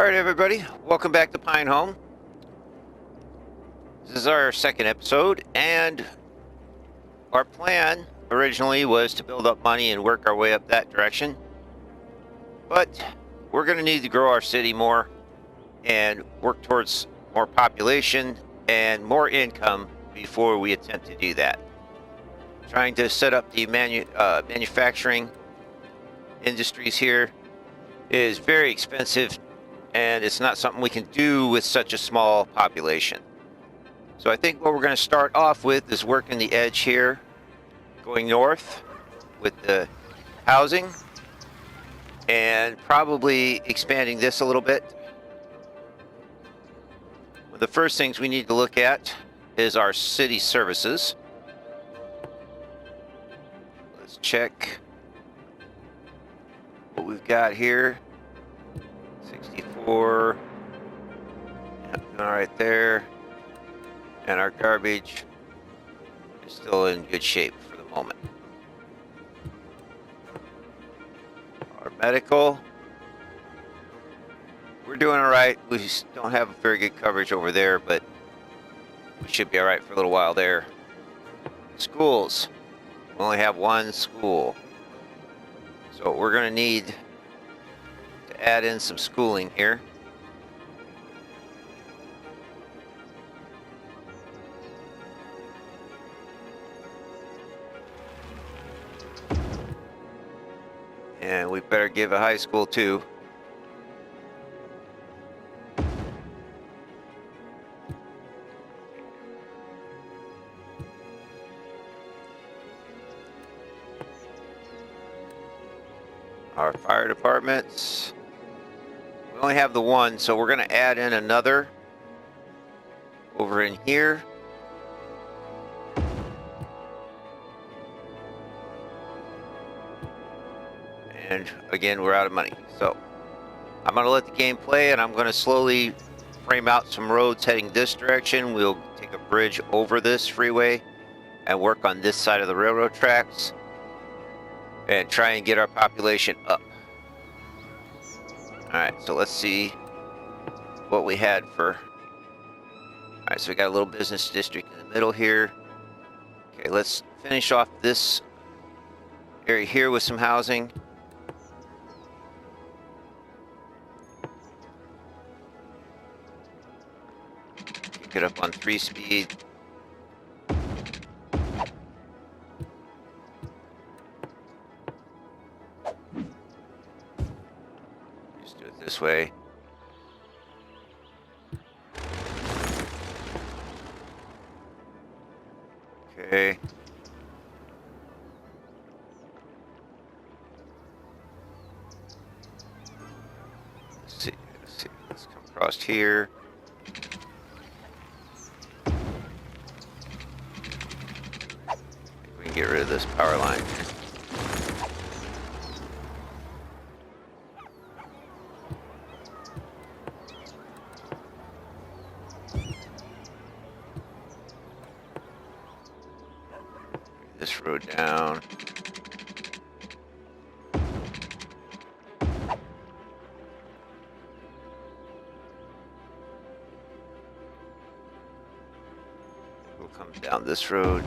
All right, everybody, welcome back to Pinehome. This is our second episode, and our plan originally was to build up money and work our way up that direction. But we're going to need to grow our city more and work towards more population and more income before we attempt to do that. Trying to set up the manufacturing industries here is very expensive, and it's not something we can do with such a small population. So I think what we're going to start off with is working the edge here, going north with the housing, and probably expanding this a little bit. One of the first things we need to look at is our city services. Let's check what we've got here. 64. Yep, all right there. And our garbage is still in good shape for the moment. Our medical, we're doing all right. We just don't have very good coverage over there, but we should be all right for a little while there. Schools, we only have one school. So we're going to need to add in some schooling here. And we better give a high school too. Our fire departments, we only have the one, so we're going to add in another over in here. And again, we're out of money. So I'm going to let the game play, and I'm going to slowly frame out some roads heading this direction. We'll take a bridge over this freeway and work on this side of the railroad tracks and try and get our population up. All right, so let's see what we had for. All right, so we got a little business district in the middle here. Okay, let's finish off this area here with some housing. Get up on 3-speed. Just do it this way. Okay. Let's see. Let's come across here. Get rid of this power line. Bring this road down. We'll come down this road.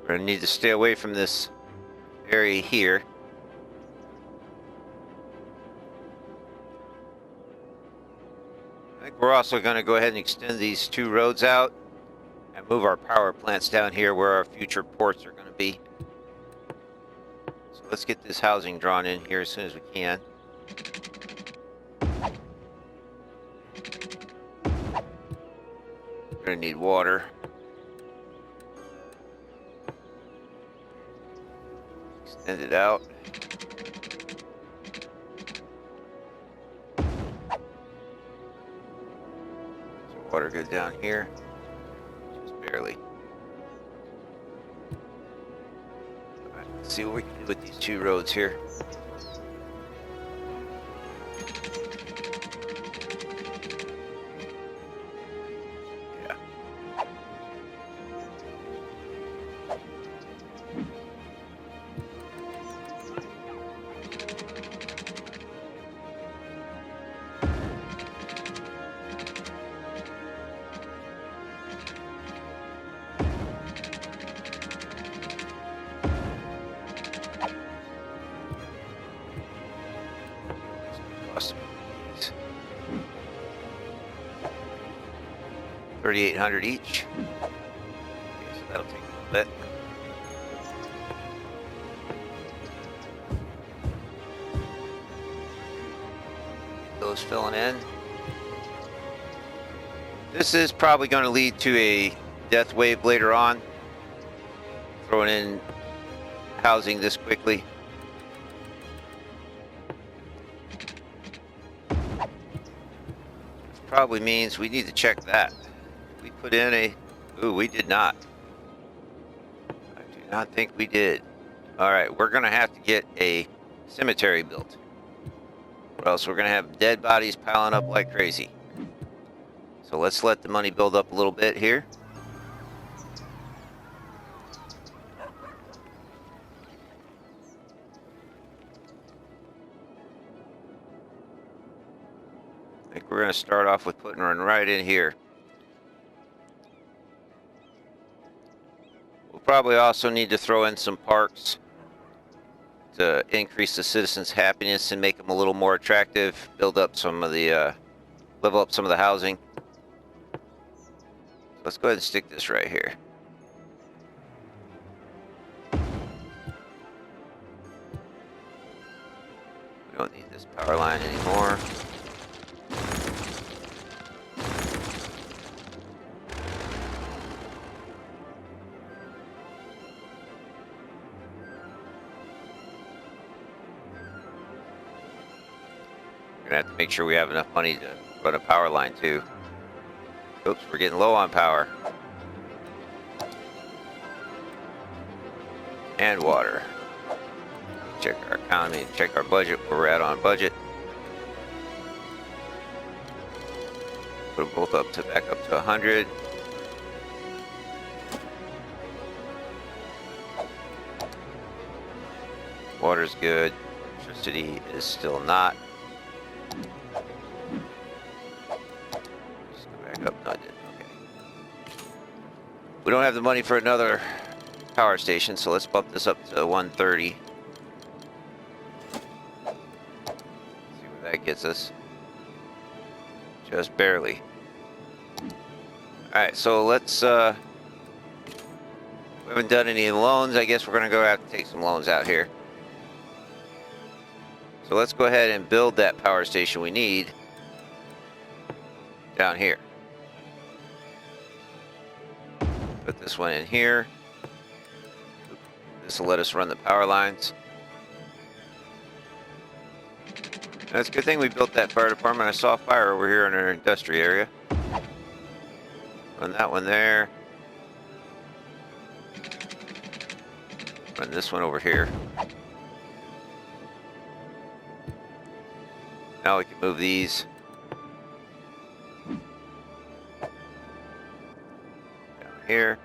We're going to need to stay away from this area here. I think we're also going to go ahead and extend these two roads out and move our power plants down here where our future ports are going to be. So let's get this housing drawn in here as soon as we can. We're going to need water. Extend it out. Water good down here? Just barely. Alright, let's see what we can do with these two roads here. Yeah. Cost these 3,800 each. Okay, so that'll take a little bit. Get those filling in. This is probably going to lead to a death wave later on. Throwing in housing this quickly. Probably means we need to check that. We put in a... Ooh, we did not. I do not think we did. Alright, we're going to have to get a cemetery built. Or else we're going to have dead bodies piling up like crazy. So let's let the money build up a little bit here. I think we're going to start off with putting one right in here. We'll probably also need to throw in some parks to increase the citizens' happiness and make them a little more attractive. Build up some of the, level up some of the housing. Let's go ahead and stick this right here. We don't need this power line anymore. We're gonna have to make sure we have enough money to run a power line too. Oops, we're getting low on power. And water. Check our economy and check our budget, where we're at on budget. Put them both up to back up to 100. Water's good. Electricity is still not. Just go back up. No, I didn't. Okay. We don't have the money for another power station, so let's bump this up to 130. See where that gets us. Just barely. Alright, so let's, we haven't done any loans. I guess we're going to go have to take some loans out here. So let's go ahead and build that power station we need down here. Put this one in here. This will let us run the power lines. That's a good thing we built that fire department. I saw a fire over here in our industry area. Run that one there. Run this one over here. Now we can move these down here.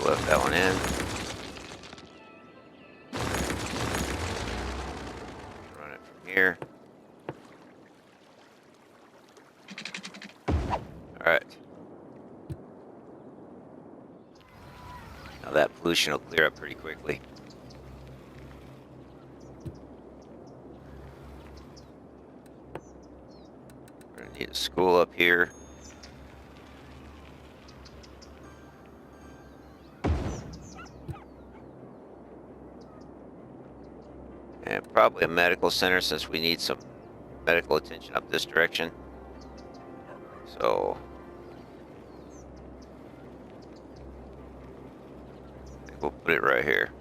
Left that one in. Run it from here. Alright. Now that pollution will clear up pretty quickly. We're gonna need a school up here. probably a medical center since we need some medical attention up this direction. So I think we'll put it right here.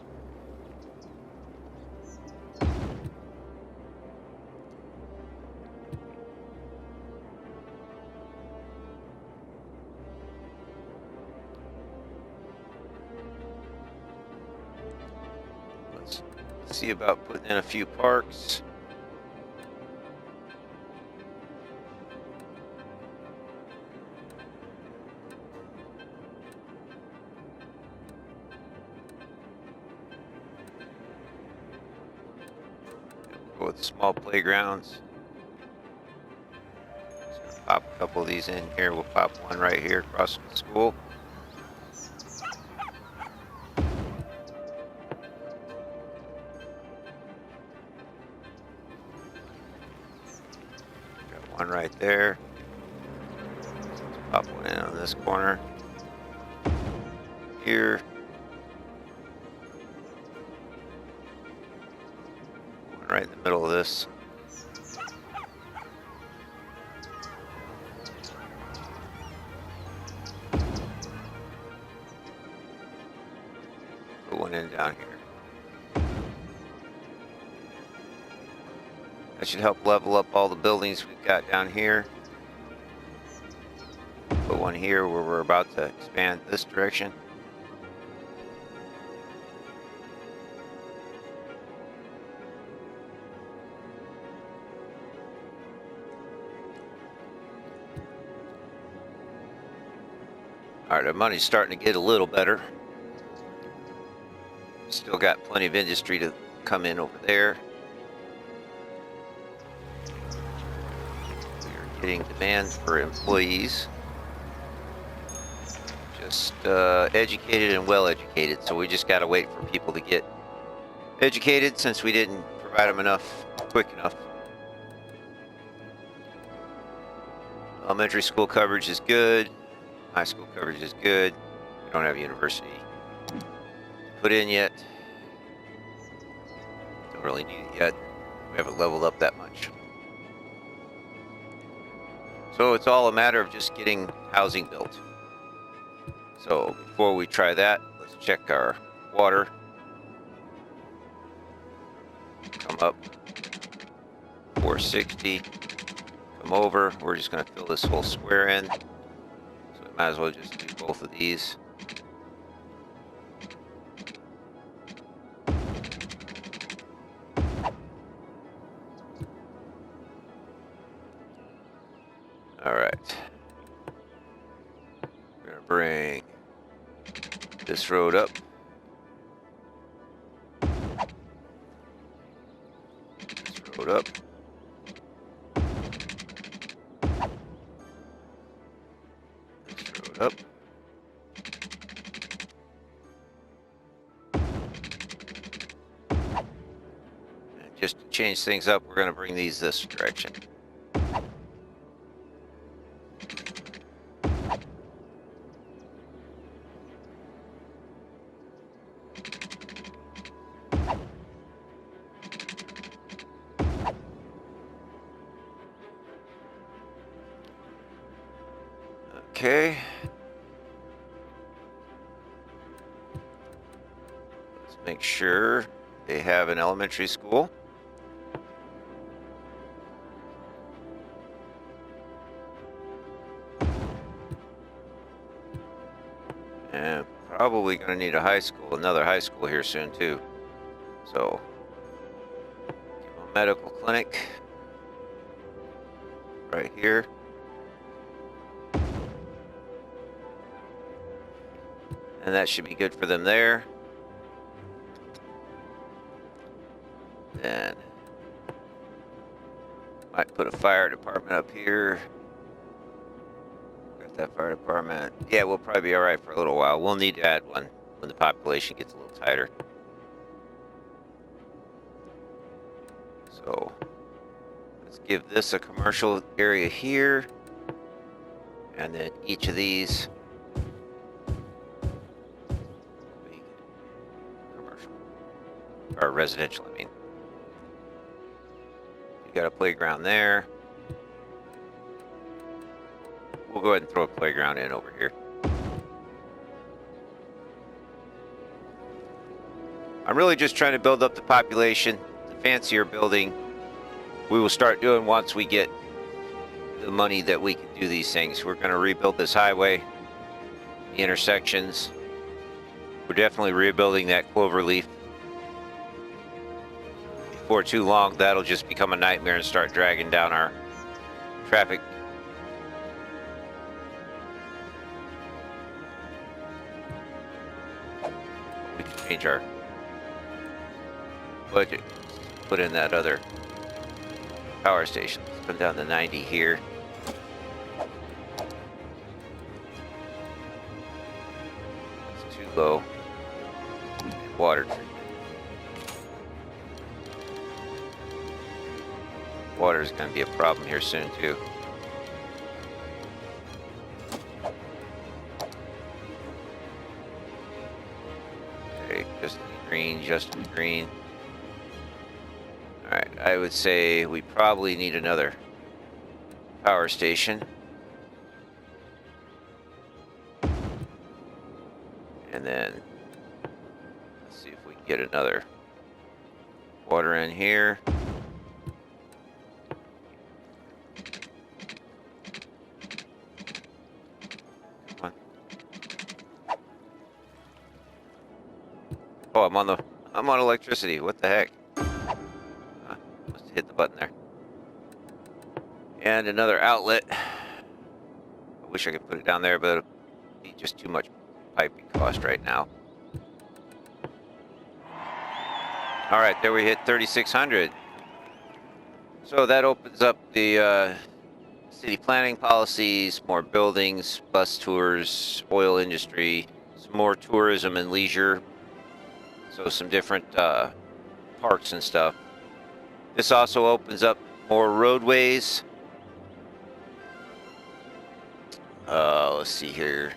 Let's see about putting in a few parks. Go with small playgrounds. Just gonna pop a couple of these in here. We'll pop one right here across from the school. Got one right there. Let's pop one in on this corner. Here. One right in the middle of this. Put one in down here. That should help level up all the buildings we've got down here. Put one here where we're about to expand this direction. All right, our money's starting to get a little better. Still got plenty of industry to come in over there. We're getting demand for employees. Just educated and well educated, so we just got to wait for people to get educated since we didn't provide them enough quick enough. Elementary school coverage is good. High school coverage is good. We don't have university put in yet. Don't really need it yet. We haven't leveled up that much. So it's all a matter of just getting housing built. So before we try that, let's check our water. Come up 460. Come over. We're just going to fill this whole square in. Might as well just do both of these. All right. We're gonna bring this road up. This road up. Up. And just to change things up, we're going to bring these this direction. Okay. Let's make sure they have an elementary school. And probably going to need a high school, another high school here soon too. So, medical clinic right here. And that should be good for them there. Then might put a fire department up here. Got that fire department. Yeah, we'll probably be all right for a little while. We'll need to add one when the population gets a little tighter. So let's give this a commercial area here. And then each of these commercial or residential, I mean. got a playground there. We'll go ahead and throw a playground in over here. I'm really just trying to build up the population. The fancier building we will start doing once we get the money that we can do these things. We're going to rebuild this highway, the intersections. We're definitely rebuilding that cloverleaf. Before too long, that'll just become a nightmare and start dragging down our traffic. We can change our budget. Put in that other power station. Let's come down to 90 here. It's too low. Water treatment. Water is going to be a problem here soon too. Okay, just green, just green. Alright, I would say we probably need another power station. And then let's see if we can get another water in here. Come on. Oh, I'm on electricity. What the heck? Must have hit the button there. And another outlet. I wish I could put it down there, but it'll be just too much piping cost right now. All right, there we hit 3,600. So that opens up the city planning policies, more buildings, bus tours, oil industry, some more tourism and leisure. So some different parks and stuff. This also opens up more roadways. Let's see here.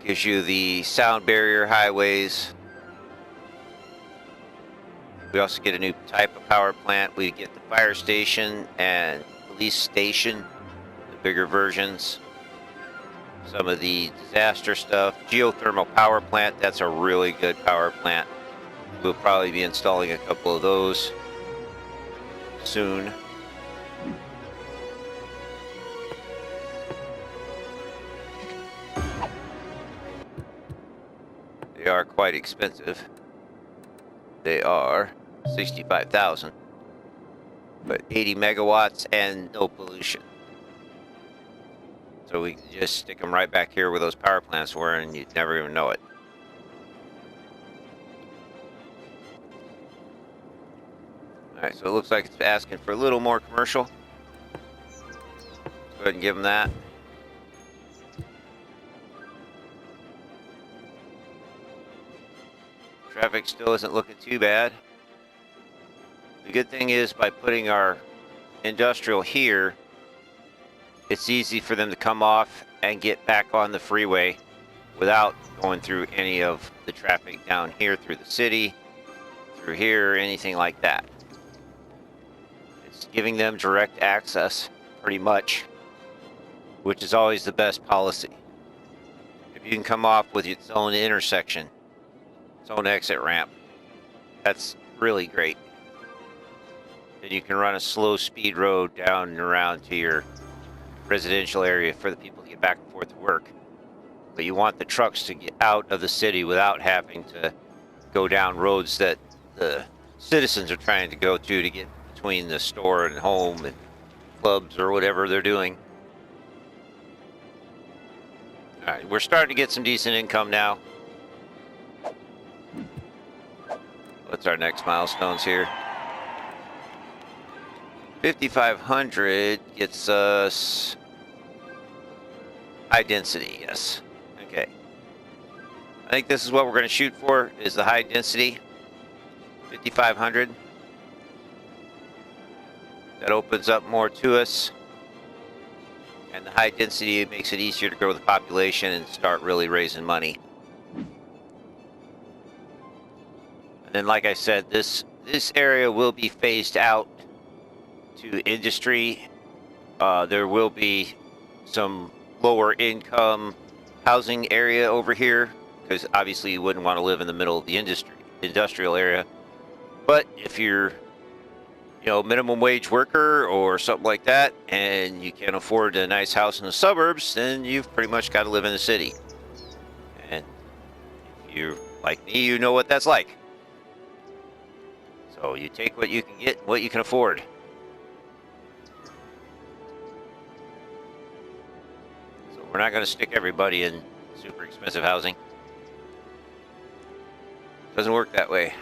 Gives you the sound barrier highways. We also get a new type of power plant. We get the fire station and police station, the bigger versions. Some of the disaster stuff. Geothermal power plant, that's a really good power plant. We'll probably be installing a couple of those soon. They are quite expensive. They are 65,000, but 80 megawatts and no pollution. So we can just stick them right back here where those power plants were and you'd never even know it. Alright, so it looks like it's asking for a little more commercial. Let's go ahead and give them that. Traffic still isn't looking too bad. The good thing is by putting our industrial here, it's easy for them to come off and get back on the freeway without going through any of the traffic down here through the city, through here, anything like that. It's giving them direct access, pretty much, which is always the best policy. If you can come off with its own intersection, its own exit ramp, that's really great. Then you can run a slow speed road down and around to your residential area for the people to get back and forth to work. But you want the trucks to get out of the city without having to go down roads that the citizens are trying to go to get between the store and home and clubs or whatever they're doing. All right, we're starting to get some decent income now. What's our next milestones here? 5,500 gets us high density, yes. Okay. I think this is what we're going to shoot for, is the high density. 5,500. That opens up more to us. And the high density makes it easier to grow the population and start really raising money. And then, like I said, this area will be phased out to industry. There will be some lower income housing area over here, because obviously you wouldn't want to live in the middle of the industrial area. But if you're, minimum wage worker or something like that, and you can't afford a nice house in the suburbs, then you've pretty much got to live in the city. And if you're like me, you know what that's like. So you take what you can get, what you can afford. So we're not going to stick everybody in super expensive housing. Doesn't work that way.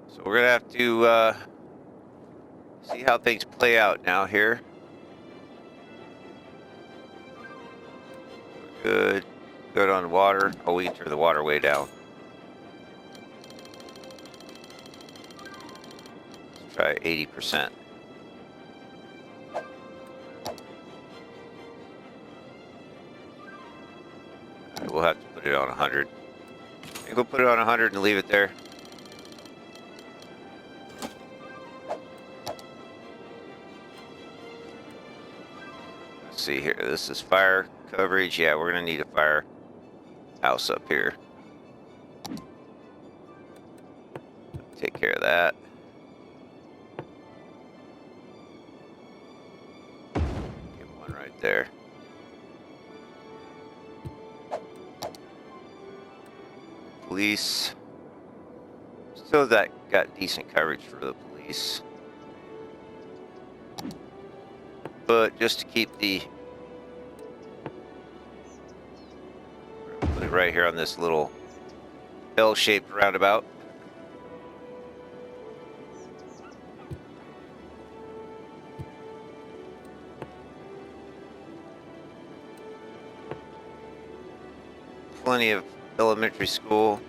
So we're gonna have to see how things play out now here. Good. Good on water. Oh, we can turn the water way down. Let's try 80%. Right, we'll have to put it on 100. I think we'll put it on 100 and leave it there. Let's see here. This is fire coverage. Yeah, we're going to need a fire house up here. Take care of that. Get one right there. Police. Still got decent coverage for the police. But just to keep the... Put it right here on this little L-shaped roundabout. Plenty of elementary school.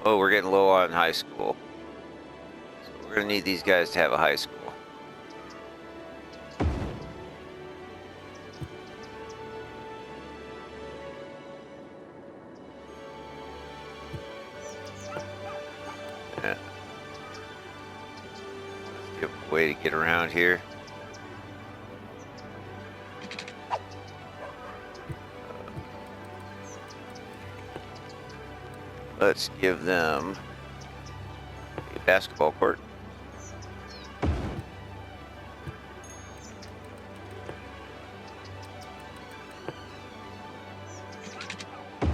Oh, we're getting low on high school. So we're going to need these guys to have a high school. Yeah. Let's give a way to get around here. Let's give them a basketball court.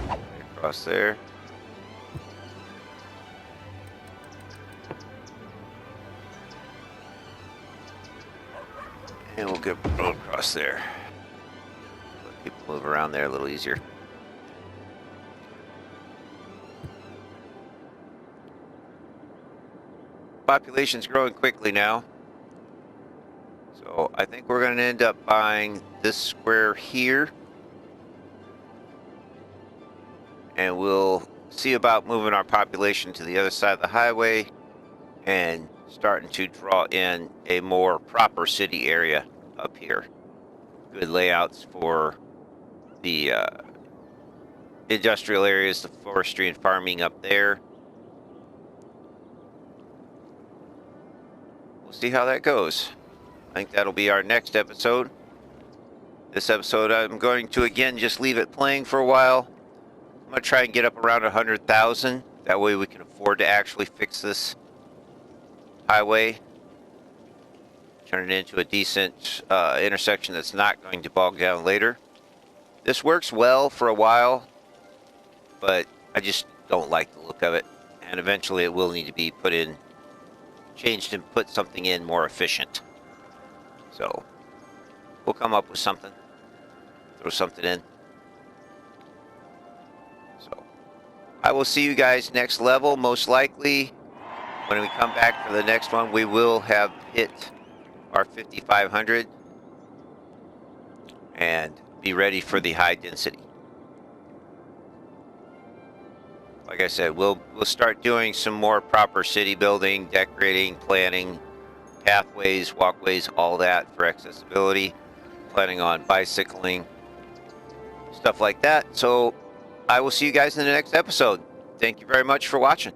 Right across there. And we'll get a road across there. Let people move around there a little easier. Population's growing quickly now. So I think we're going to end up buying this square here. And we'll see about moving our population to the other side of the highway and starting to draw in a more proper city area up here. Good layouts for the industrial areas, the forestry and farming up there. We'll see how that goes. I think that'll be our next episode. This episode, I'm going to again just leave it playing for a while. I'm going to try and get up around 100,000. That way we can afford to actually fix this highway. Turn it into a decent intersection that's not going to bog down later. This works well for a while, but I just don't like the look of it. And eventually it will need to be put in, changed and put something in more efficient. So we'll come up with something, throw something in. So I will see you guys next level. Most likely when we come back for the next one, we will have hit our 5,500 and be ready for the high density. Like I said, we'll start doing some more proper city building, decorating, planning, pathways, walkways, all that for accessibility. Planning on bicycling, stuff like that. So I will see you guys in the next episode. Thank you very much for watching.